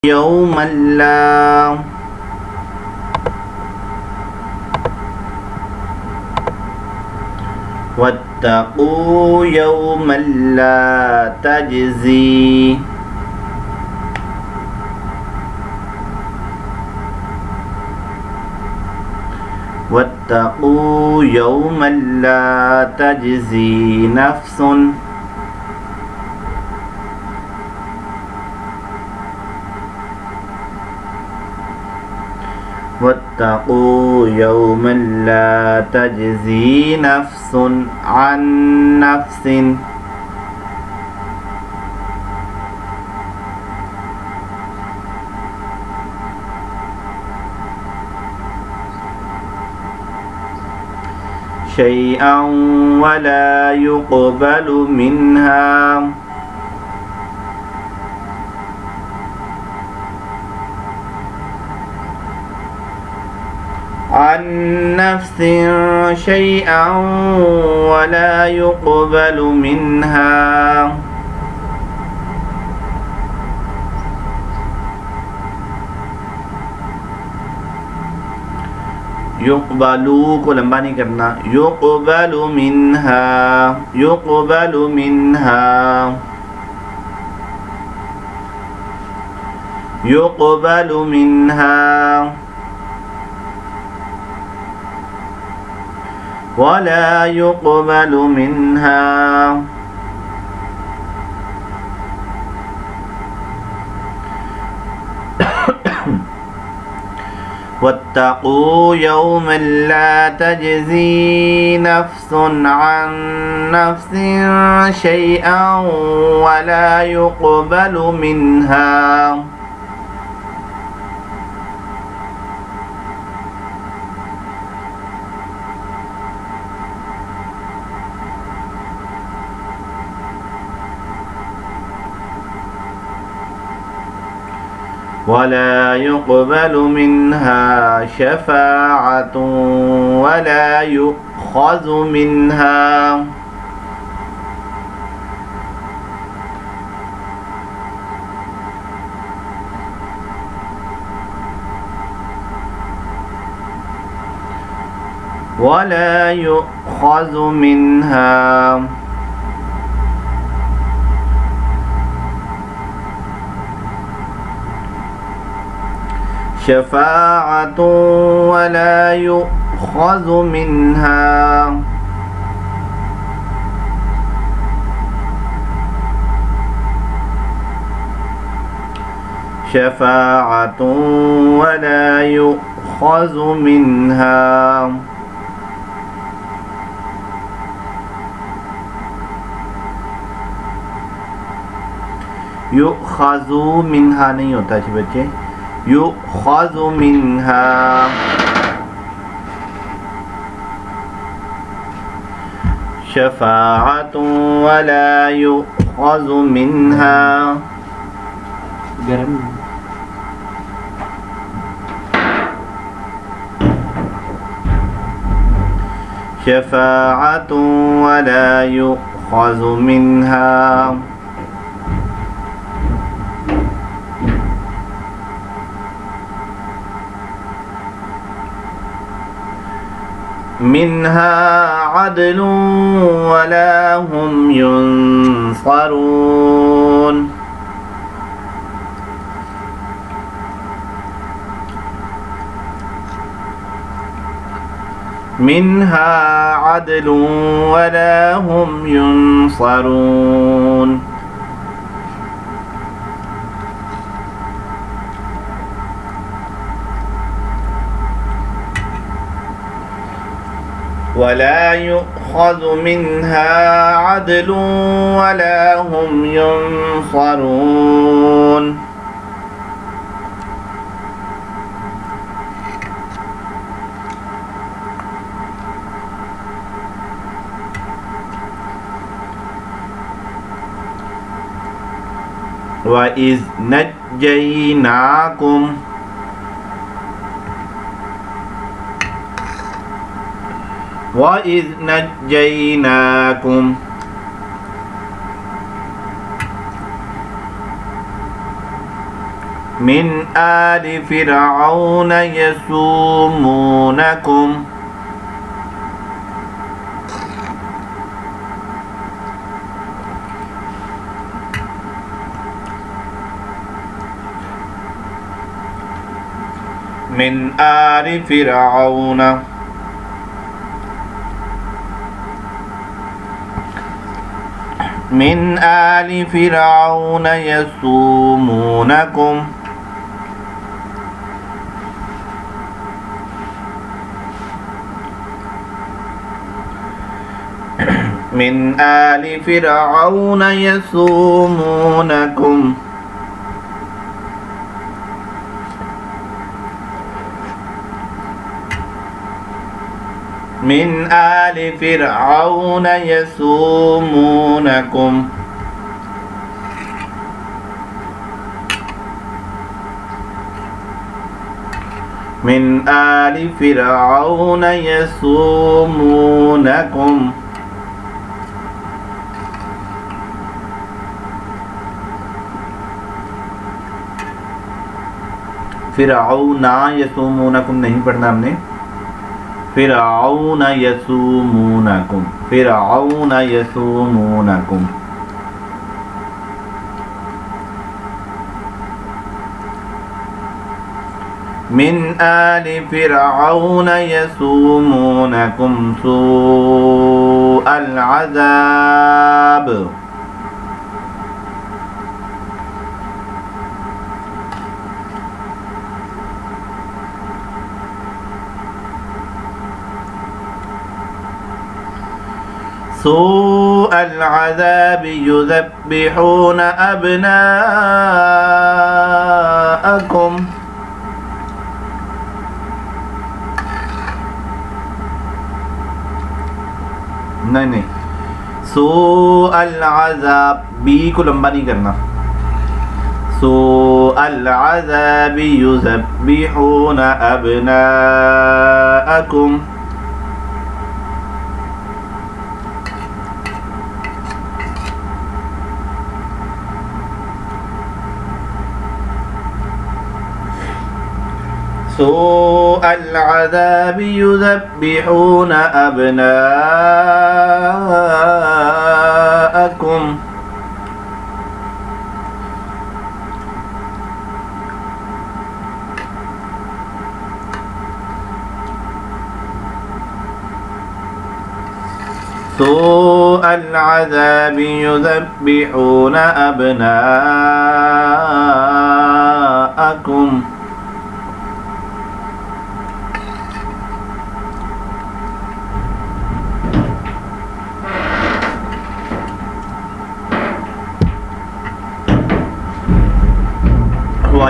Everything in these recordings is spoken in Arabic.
يوما لا واتقوا يوما لا تجزي واتقوا يوما لا تجزي نفس واتقوا يوما لا تجزي نفس عن نفس شيئا ولا يقبل منها عن نفس شيئا ولا يقبل منها يقبلوا को लंबा नहीं करना يقبل منها يقبل منها يقبل منها ولا يقبل منها واتقوا يوما لا تجزي نفس عن نفس شيئا ولا يقبل منها ولا يقبل منها شفاعة ولا يؤخذ منها ولا يؤخذ منها شفاعة ولا يؤخذ منها شفاعة ولا يؤخذ منها يؤخذ منها नहीं होता है बच्चे يؤخذ منها شفاعة ولا يؤخذ منها شفاعة ولا يؤخذ منها منها عدل ولا هم ينصرون منها عدل ولا هم ينصرون ولا يؤخذ منها عدل ولا هم ينصرون وإذ نجيناكم وإذ نجيناكم من آل فرعون يسومونكم من آل فرعون من آل فرعون يسومونكم من آل فرعون يسومونكم من آل فرعون يسومونكم من آل فرعون يسومونكم فرعون यसूमूनकुम नहीं पढ़ना हमने फिरऔन यसूमूनकुम फिरऔन यसूमूनकुम मिन आलि फिरऔन यसूमूनकुम सूअल अज़ाब سوء العذاب يذبحون أبناءكم नहीं سوء العذاب बी को लंबा नहीं करना سوء العذاب يذبحون أبناءكم سوء العذاب يذبحون أبناءكم سوء العذاب يذبحون أبناءكم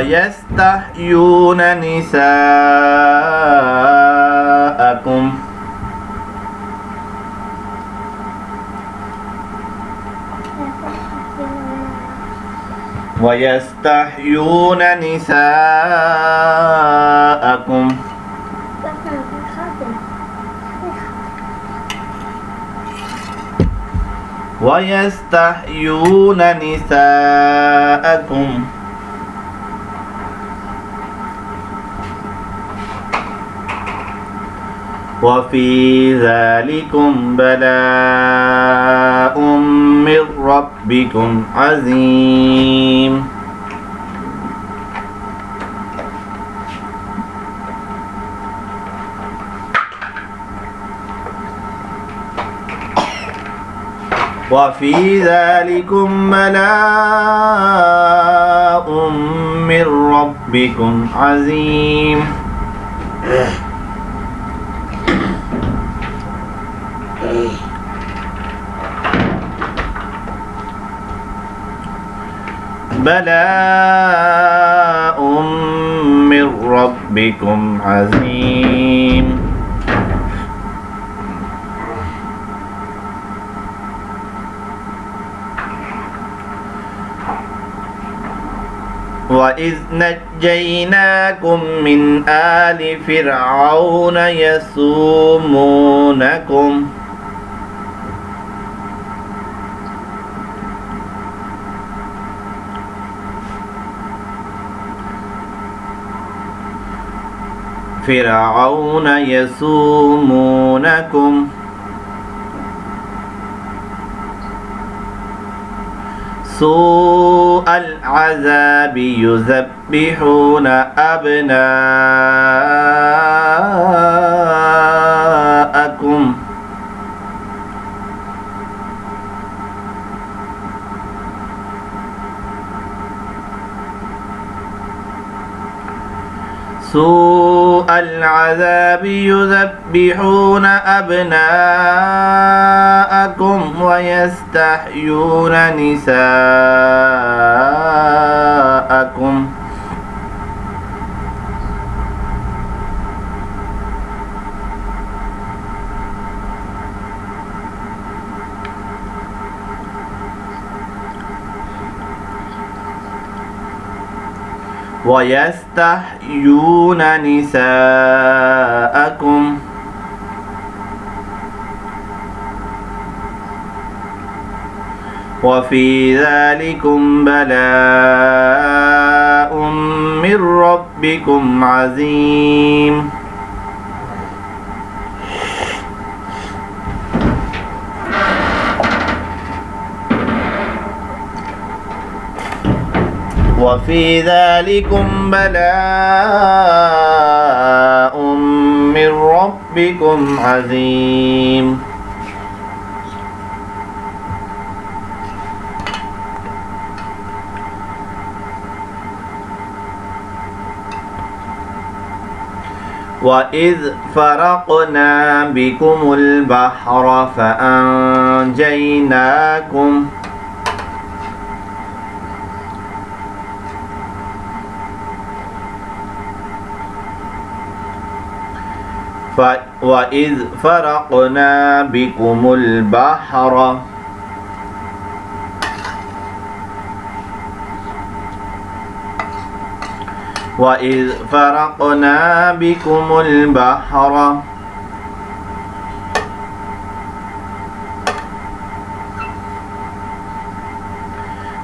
ويستحيون نساءكم ويستحيون نساءكم ويستحيون نساءكم وفي ذلكم بلاء من ربكم عظيم وفي ذلكم بلاء من ربكم عظيم بلاء من ربكم عظيم وإذ نجيناكم من آل فرعون يسومونكم فرعون يسومونكم سوء العذاب يذبحون أبناءكم سوء العذاب يذبحون أبناءكم ويستحيون نساءكم ويستحيون نساءكم وفي ذلكم بلاء من ربكم عظيم وفي ذلكم بلاء من ربكم عظيم وإذ فرقنا بكم البحر فأنجيناكم وإذ فرقنا بكم البحر وإذ فرقنا بكم البحر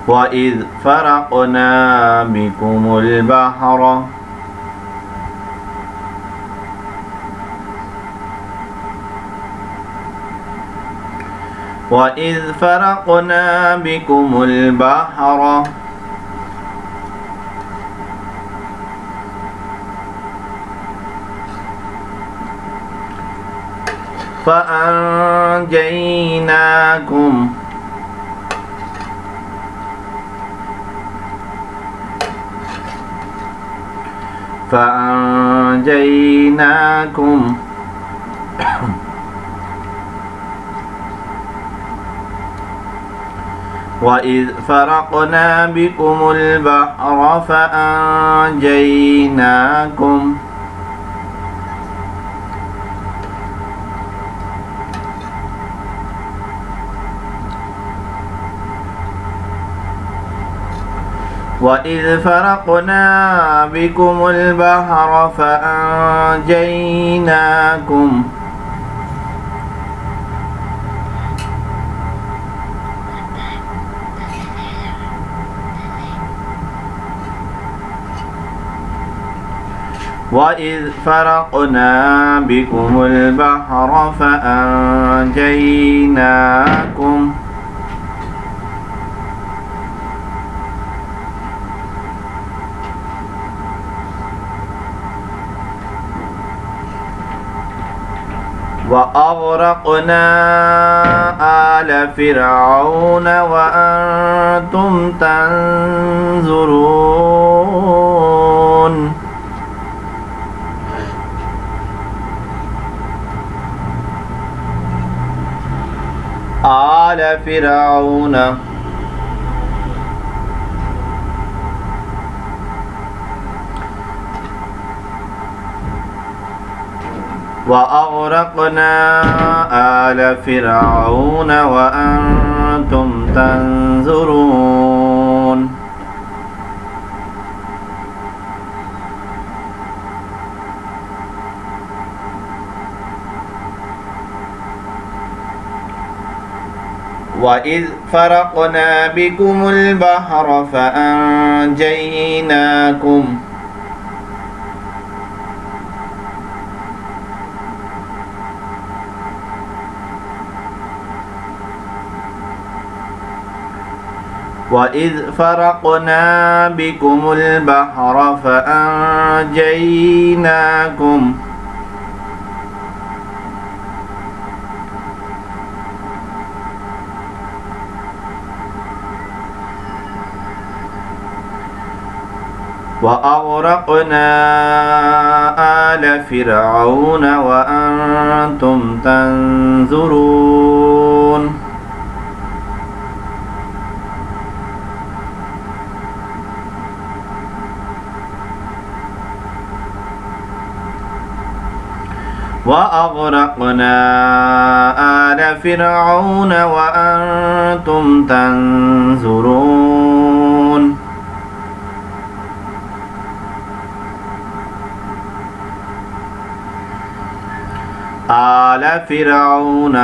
وإذ فرقنا بكم البحر وإذ فرقنا بكم البحر فأنجيناكم وإذ فرقنا بكم البحر فأنجيناكم وإذ فرقنا بكم البحر فأنجيناكم وإذ فرقنا بكم البحر فأنجيناكم وأغرقنا آل فرعون وأنتم تنظرون آل فرعون وأغرقنا آل فرعون وأنتم تنظرون وإذ فرقنا بكم البحر فأنجيناكم وَإِذْ فَرَقْنَا بِكُمُ الْبَحْرَ فَأَنْجَيْنَاكُمْ وَأَغْرَقْنَا آلَ فِرْعَوْنَ وَأَنْتُمْ تَنْظُرُونَ وَأَغْرَقْنَا آلَ فِرْعَوْنَ وَأَنْتُمْ تَنْظُرُونَ آل فرعون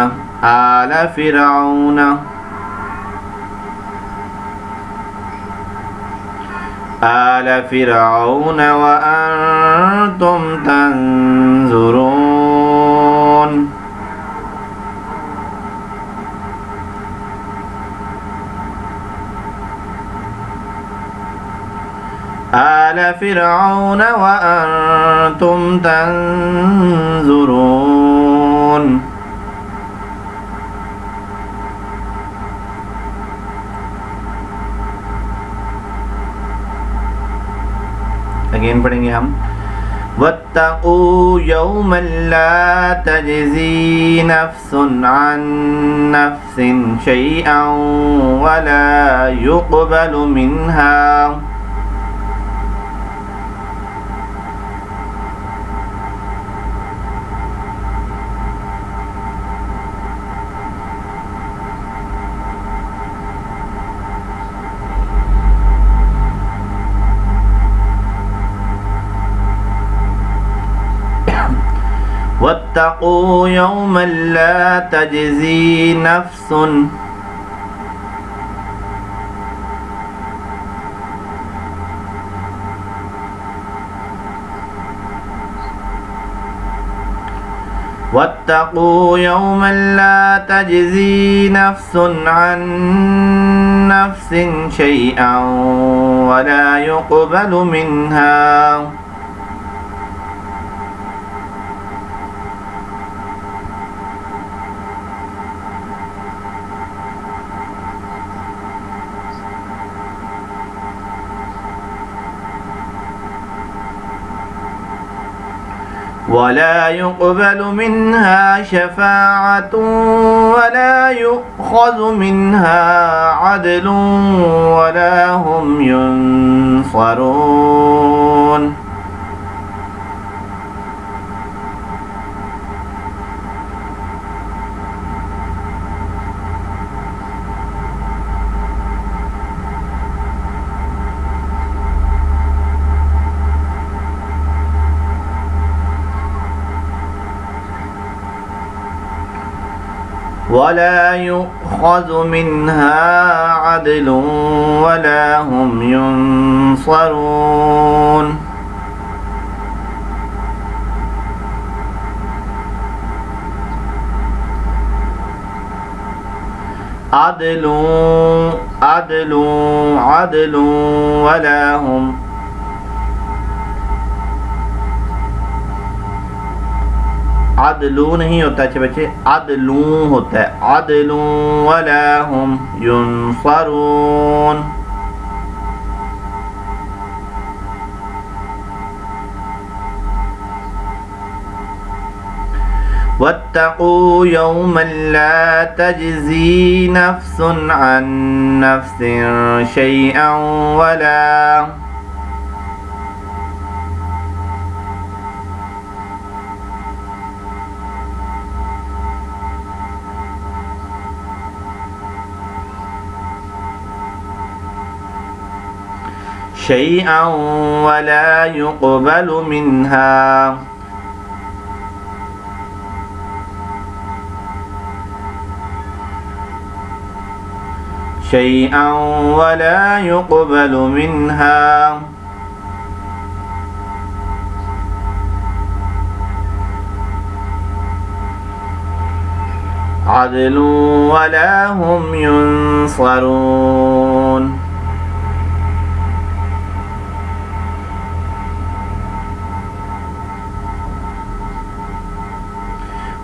آل فرعون آل فرعون وأنتم تنظرون آل فرعون وأنتم تنظرون अगेन पढ़ेंगे हम वत्तक़ू यौमन ला तजज़ी नफ्सुन अन नफ्सिन शैअन वला युक़बलु मिन्हा واتقوا يوما لا تجزي نفس واتقوا يوما لا تجزي نفس عن نفس شيئا ولا يقبل منها ولا يقبل منها شفاعة ولا يؤخذ منها عدل ولا هم ينصرون ولا يؤخذ منها عدل ولا هم ينصرون عدل عدل عدل ولا هم आदलू नहीं होता अच्छे बच्चे, आदलू होता है, आदलू वला हुम युनसरून। वत्तक़ू यौमन ला तजज़ी नफ्सुन अन नफ्सिन शैअन वला शैअन वला युक़बलु मिन्हा शैअन वला युक़बलु मिन्हा عدل ولا هم ينصرون.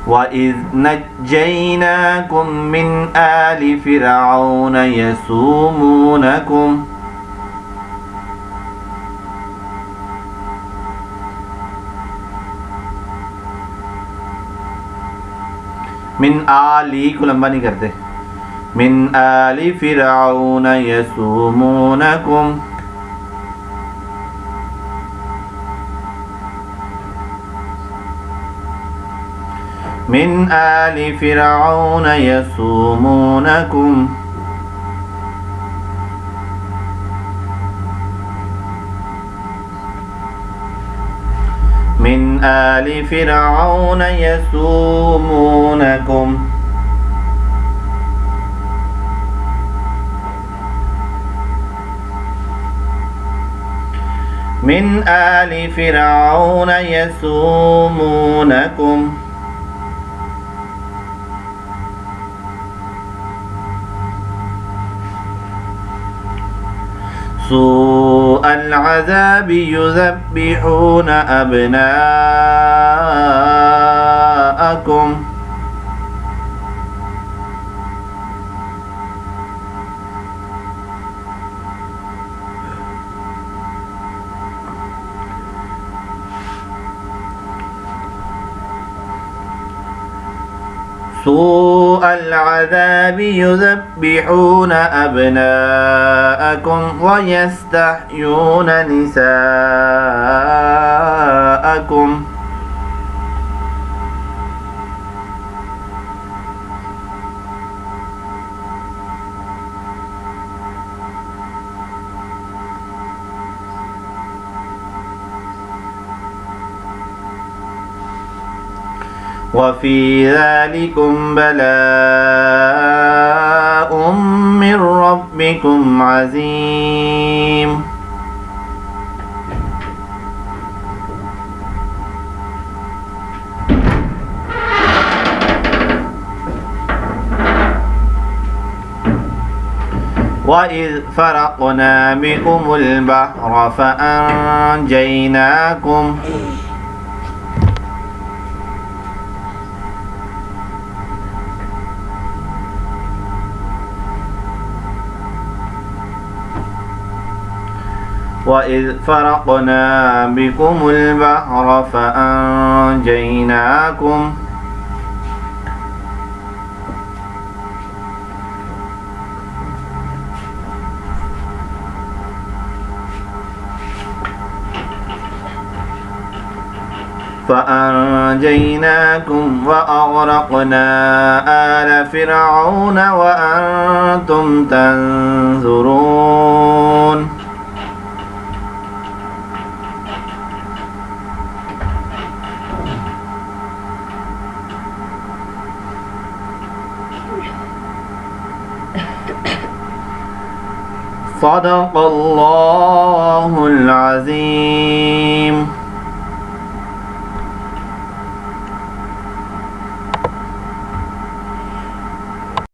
وَإِذْ نَجَّيْنَاكُمْ مِنْ آلِ فِرْعَوْنَ يَسُومُونَكُمْ من آلی کو لمبا نہیں کرتے. من آل فرعون یسومونکم من آل فرعون يسومونكم من آل فرعون يسومونكم من آل فرعون يسومونكم سوء العذاب يذبحون أبناءكم سوء العذاب يذبحون أبناءكم ويستحيون نساءكم وفي ذلكم بلاء من ربكم عظيم. وإذ فرقنا بكم البحر فأنجيناكم وإذ فرقنا بكم البحر فأنجيناكم وأغرقنا آل فرعون وأنتم تنظرون. صدق الله العظيم.